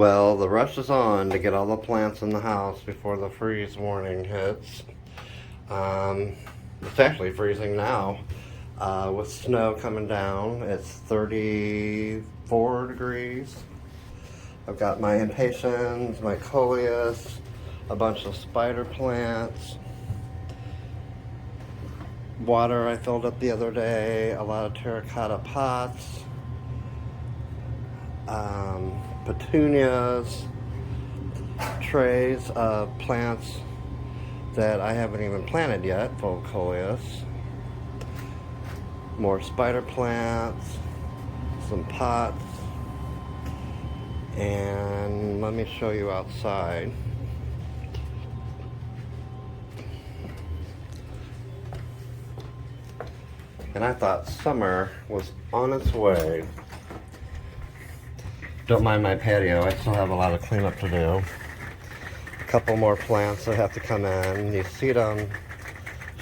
Well, the rush is on to get all the plants in the house before the freeze warning hits. It's actually freezing now. With snow coming down, it's 34 degrees. I've got my impatiens, my coleus, a bunch of spider plants, water I filled up the other day, a lot of terracotta pots, petunias, trays of plants that I haven't even planted yet, full of coleus, more spider plants, some pots, and let me show you outside. And I thought summer was on its way. Don't mind my patio, I still have a lot of cleanup to do. A couple more plants that have to come in. You see them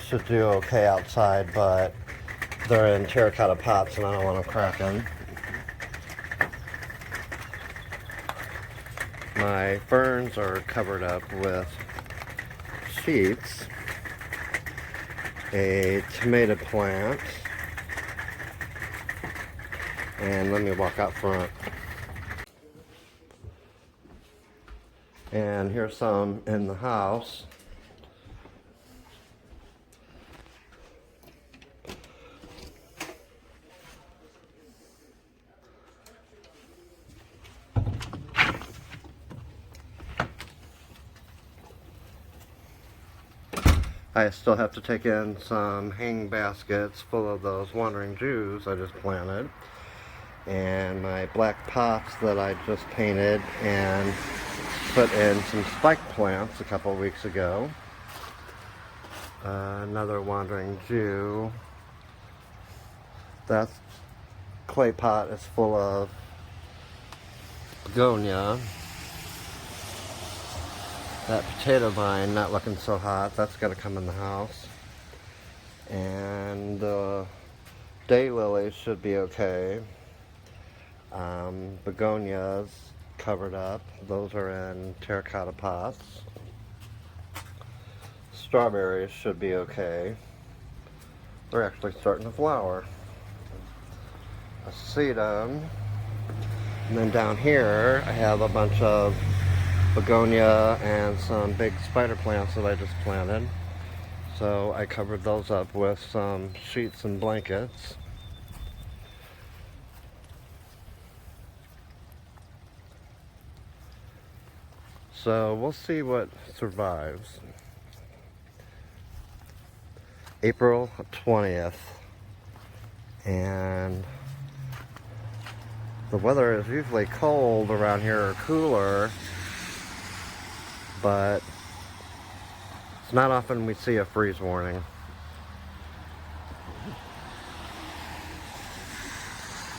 should do okay outside, but they're in terracotta pots and I don't want them cracking. My ferns are covered up with sheets. A tomato plant. And let me walk out front. And here's some in the house. I still have to take in some hanging baskets full of those wandering Jews I just planted. And my black pots that I just painted and put in some spike plants a couple weeks ago. Another wandering Jew. That clay pot is full of begonia. That potato vine not looking so hot, that's got to come in the house. And the daylilies should be okay. Begonias covered up, those are in terracotta pots. Strawberries should be okay. They're actually starting to flower. A sedum. And then down here I have a bunch of begonia and some big spider plants that I just planted. So I covered those up with some sheets and blankets. So we'll see what survives. April 20th. And the weather is usually cold around here, or cooler, but it's not often we see a freeze warning.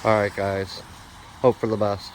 Alright guys, hope for the best.